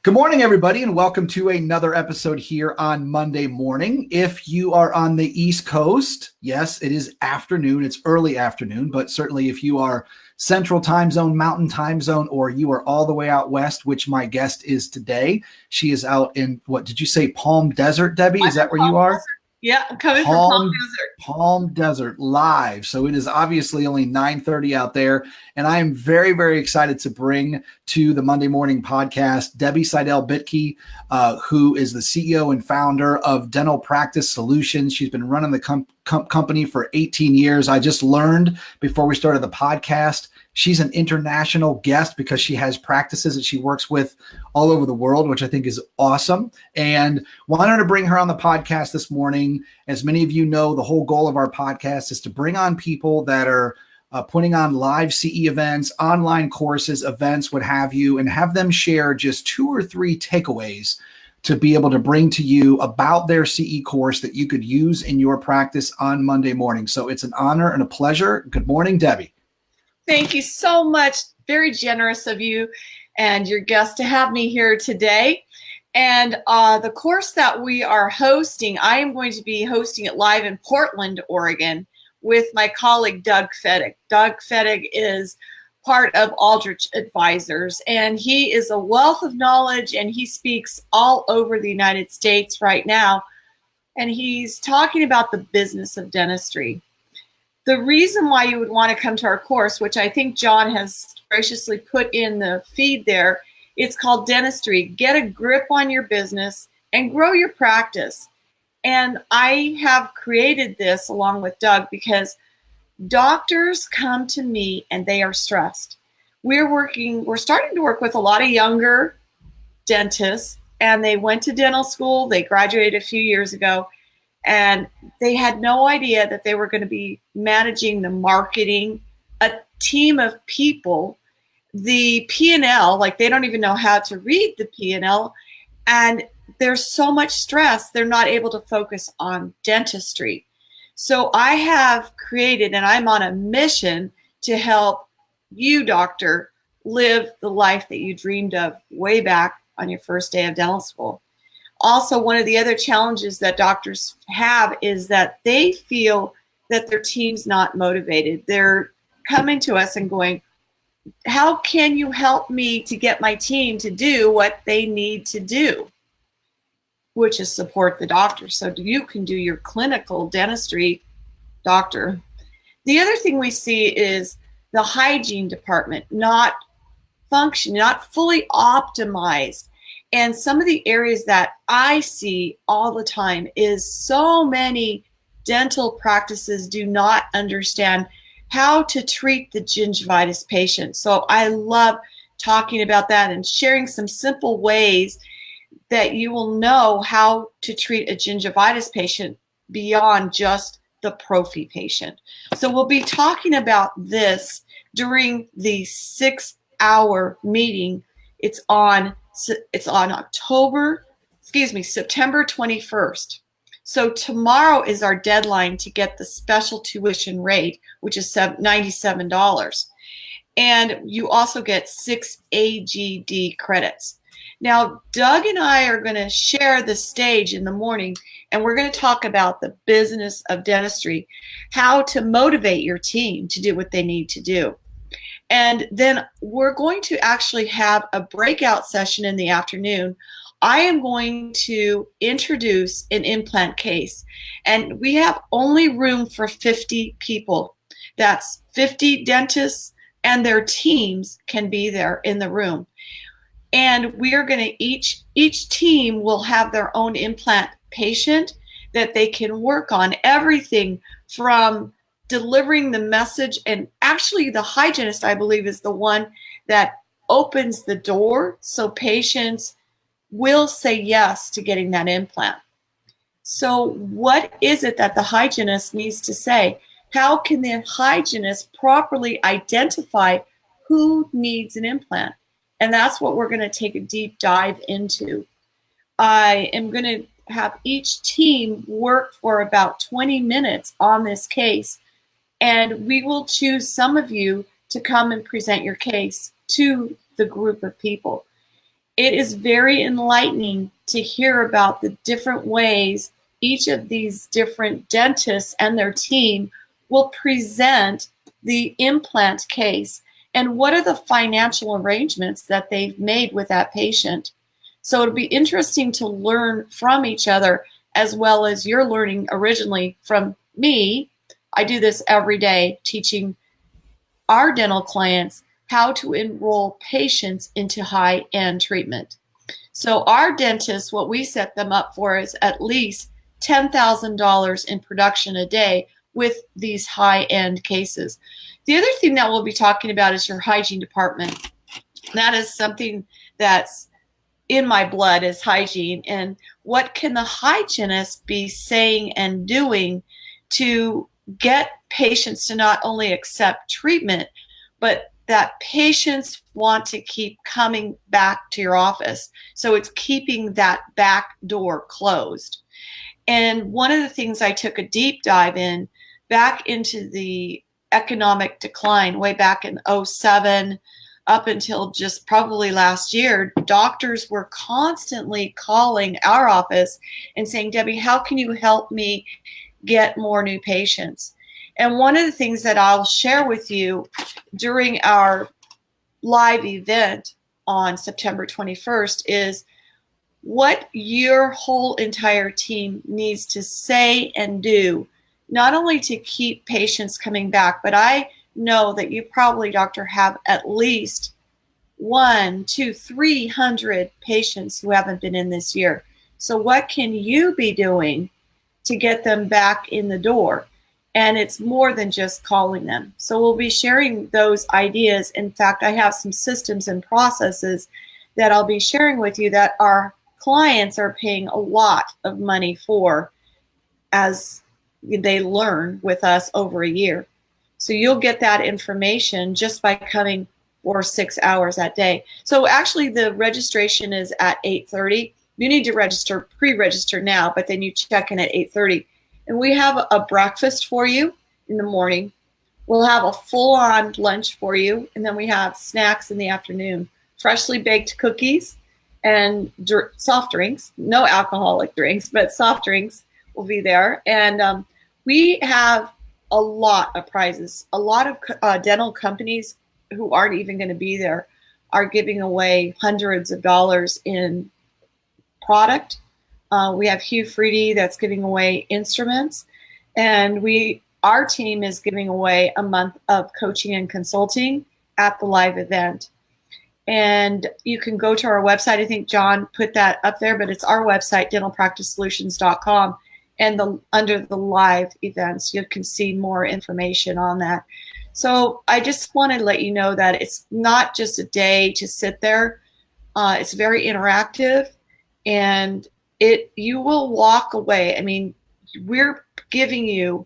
Good morning, everybody, and welcome to another episode here on Monday morning. If you are on the East Coast, yes, it is afternoon. It's early afternoon, but certainly if you are Central Time Zone, Mountain Time Zone, or you are all the way out west, which my guest is today, she is out in, what did you say, Palm Desert, Debbie? Is that where you are? Desert. Yeah, I'm coming from Palm Desert. Palm Desert live. So it is obviously only 9:30 out there. And I am very, very excited to bring to the Monday morning podcast Debbie Seidel-Bittke, who is the CEO and founder of Dental Practice Solutions. She's been running the company for 18 years. I just learned before we started the podcast, she's an international guest because she has practices that she works with all over the world, which I think is awesome. And wanted to bring her on the podcast this morning. As many of you know, the whole goal of our podcast is to bring on people that are putting on live CE events, online courses, events, what have you, and have them share just 2 or 3 takeaways to be able to bring to you about their CE course that you could use in your practice on Monday morning. So it's an honor and a pleasure. Good morning, Debbie. Thank you so much. Very generous of you and your guest to have me here today. And the course that we are hosting, I am going to be hosting it live in Portland, Oregon, with my colleague, Doug Fettig. Doug Fettig is part of Aldrich Advisors, and he is a wealth of knowledge, and he speaks all over the United States right now. And he's talking about the business of dentistry. The reason why you would want to come to our course, which I think John has graciously put in the feed there, it's called Dentistry. Get a grip on your business and grow your practice. And I have created this along with Doug because doctors come to me and they are stressed. We're starting to work with a lot of younger dentists, and they went to dental school. They graduated a few years ago. And they had no idea that they were going to be managing the marketing, a team of people, the P&L, like they don't even know how to read the P&L. And there's so much stress, they're not able to focus on dentistry. So I have created, and I'm on a mission to help you, doctor, live the life that you dreamed of way back on your first day of dental school. Also, one of the other challenges that doctors have is that they feel that their team's not motivated. They're coming to us and going, how can you help me to get my team to do what they need to do? Which is support the doctor so you can do your clinical dentistry, doctor. The other thing we see is the hygiene department not functioning, not fully optimized. And some of the areas that I see all the time is so many dental practices do not understand how to treat the gingivitis patient. So I love talking about that and sharing some simple ways that you will know how to treat a gingivitis patient beyond just the prophy patient. So we'll be talking about this during the 6-hour meeting. It's on September 21st. So tomorrow is our deadline to get the special tuition rate, which is $97. And you also get 6 AGD credits. Now, Doug and I are going to share the stage in the morning, and we're going to talk about the business of dentistry, how to motivate your team to do what they need to do. And then we're going to actually have a breakout session in the afternoon. I am going to introduce an implant case, and we have only room for 50 people. That's 50 dentists and their teams can be there in the room. And we are going to each team will have their own implant patient that they can work on, everything from delivering the message. And actually the hygienist, I believe, is the one that opens the door so patients will say yes to getting that implant. So what is it that the hygienist needs to say? How can the hygienist properly identify who needs an implant? And that's what we're going to take a deep dive into. I am going to have each team work for about 20 minutes on this case, and we will choose some of you to come and present your case to the group of people. it is very enlightening to hear about the different ways each of these different dentists and their team will present the implant case and what are the financial arrangements that they've made with that patient. So it'll be interesting to learn from each other, as well as you're learning originally from me. I do this every day, teaching our dental clients how to enroll patients into high-end treatment. So our dentists, what we set them up for is at least $10,000 in production a day with these high-end cases. The other thing that we'll be talking about is your hygiene department. That is something that's in my blood, is hygiene. And what can the hygienist be saying and doing to get patients to not only accept treatment, but that patients want to keep coming back to your office. So it's keeping that back door closed. And one of the things I took a deep dive in back into the economic decline way back in 2007 up until just probably last year, doctors were constantly calling our office and saying, Debbie, how can you help me get more new patients? And one of the things that I'll share with you during our live event on September 21st is what your whole entire team needs to say and do, not only to keep patients coming back, but I know that you probably, doctor, have at least 100, 200, 300 patients who haven't been in this year. So what can you be doing to get them back in the door? And it's more than just calling them. So we'll be sharing those ideas. In fact, I have some systems and processes that I'll be sharing with you that our clients are paying a lot of money for as they learn with us over a year. So you'll get that information just by coming for 6 hours that day. So actually the registration is at 8:30. You need to register, pre-register now, but then you check in at 8:30. And we have a breakfast for you in the morning. We'll have a full-on lunch for you. And then we have snacks in the afternoon, freshly baked cookies and soft drinks, no alcoholic drinks, but soft drinks will be there. And we have a lot of prizes. A lot of dental companies who aren't even going to be there are giving away hundreds of dollars in product. We have Hugh Freedy that's giving away instruments, and our team is giving away a month of coaching and consulting at the live event. And you can go to our website. I think John put that up there, but it's our website, dentalpracticesolutions.com. And under the live events, you can see more information on that. So I just want to let you know that it's not just a day to sit there. It's very interactive, and you will walk away. I mean, we're giving you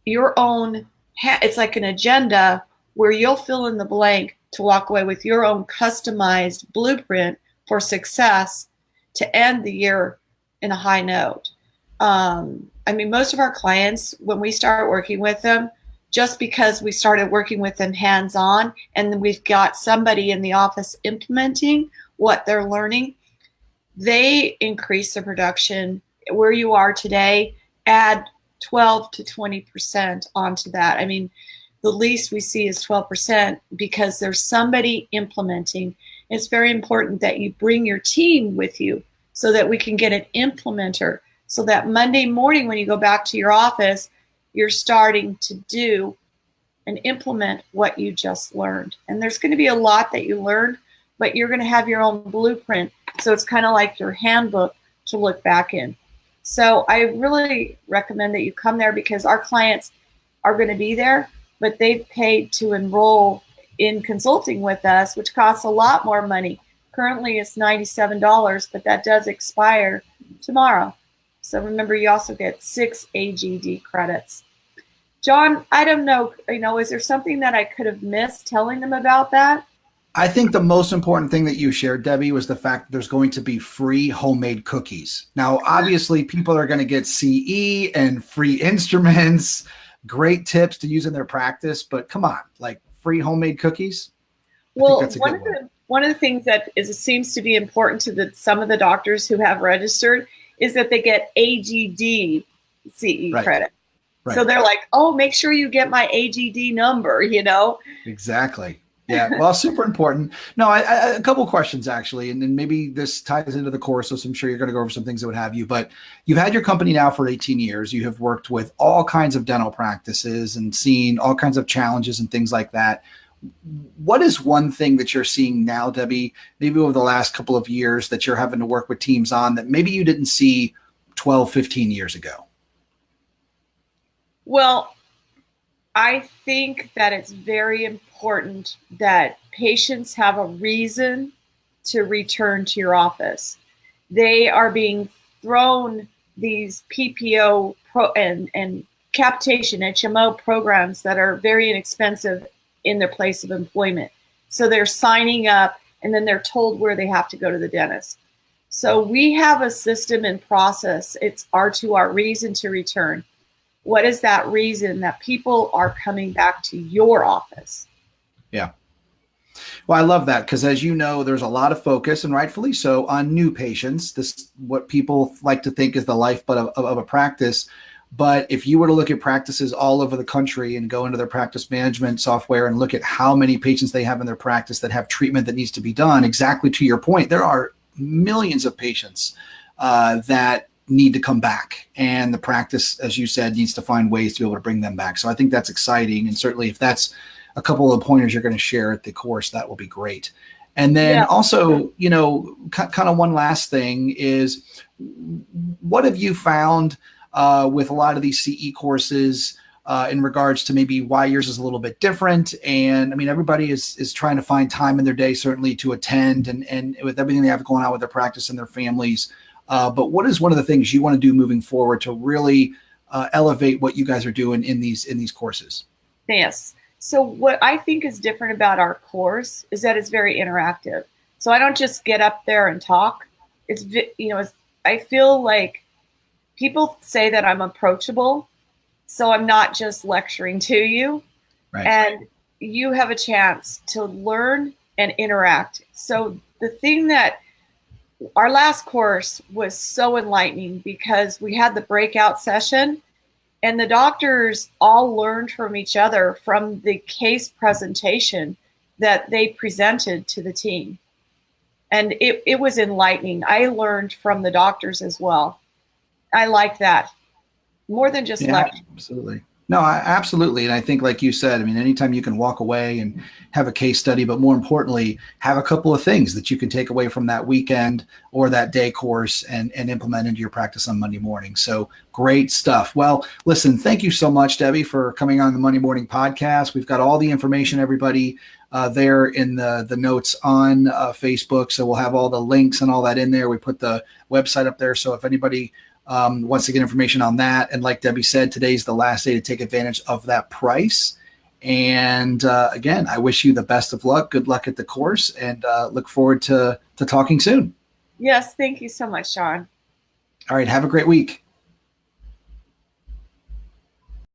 your own, it's like an agenda where you'll fill in the blank to walk away with your own customized blueprint for success to end the year in a high note. I mean, most of our clients, when we start working with them, just because we started working with them hands-on and then we've got somebody in the office implementing what they're learning, they increase the production where you are today, add 12 to 20% onto that. I mean, the least we see is 12% because there's somebody implementing. It's very important that you bring your team with you so that we can get an implementer, so that Monday morning when you go back to your office, you're starting to do and implement what you just learned. And there's going to be a lot that you learned, but you're going to have your own blueprint. So it's kind of like your handbook to look back in. So I really recommend that you come there because our clients are going to be there, but they've paid to enroll in consulting with us, which costs a lot more money. Currently it's $97, but that does expire tomorrow. So remember, you also get 6 AGD credits. John, I don't know, is there something that I could have missed telling them about that? I think the most important thing that you shared, Debbie, was the fact that there's going to be free homemade cookies. Now, obviously, people are going to get CE and free instruments, great tips to use in their practice, but come on, like free homemade cookies? Well, one of one of the things that seems to be important to some of the doctors who have registered is that they get AGD CE credit. Right. So they're like, oh, make sure you get my AGD number, Exactly. Yeah. Well, super important. No, a couple of questions actually, and then maybe this ties into the course. So I'm sure you're going to go over some things that would have you, but you've had your company now for 18 years. You have worked with all kinds of dental practices and seen all kinds of challenges and things like that. What is one thing that you're seeing now, Debbie, maybe over the last couple of years that you're having to work with teams on that maybe you didn't see 12, 15 years ago? Well, I think that it's very important that patients have a reason to return to your office. They are being thrown these PPO and capitation HMO programs that are very inexpensive in their place of employment. So they're signing up and then they're told where they have to go to the dentist. So we have a system and process. It's R2R, reason to return. What is that reason that people are coming back to your office? Yeah. Well, I love that because, as you know, there's a lot of focus, and rightfully so, on new patients. This what people like to think is the lifeblood of a practice. But if you were to look at practices all over the country and go into their practice management software and look at how many patients they have in their practice that have treatment that needs to be done, exactly to your point, there are millions of patients that need to come back, and the practice, as you said, needs to find ways to be able to bring them back. So I think that's exciting, and certainly if that's a couple of the pointers you're going to share at the course, that will be great. And then also, kind of one last thing is, what have you found with a lot of these CE courses in regards to maybe why yours is a little bit different? And I mean, everybody is trying to find time in their day, certainly, to attend, and with everything they have going on with their practice and their families. But what is one of the things you want to do moving forward to really elevate what you guys are doing in these courses? Yes. So what I think is different about our course is that it's very interactive. So I don't just get up there and talk. I feel like people say that I'm approachable. So I'm not just lecturing to you. Right. And you have a chance to learn and interact. So the thing that our last course was so enlightening because we had the breakout session and the doctors all learned from each other from the case presentation that they presented to the team. And it was enlightening. I learned from the doctors as well. I like that more than just lecture. Absolutely. No, absolutely. And I think, like you said, I mean, anytime you can walk away and have a case study, but more importantly, have a couple of things that you can take away from that weekend or that day course and implement into your practice on Monday morning. So great stuff. Well, listen, thank you so much, Debbie, for coming on the Monday Morning Podcast. We've got all the information, everybody, there in the notes on Facebook. So we'll have all the links and all that in there. We put the website up there. So if anybody wants to get information on that. And like Debbie said, today's the last day to take advantage of that price. And again, I wish you the best of luck. Good luck at the course, and look forward to talking soon. Yes. Thank you so much, Sean. All right. Have a great week.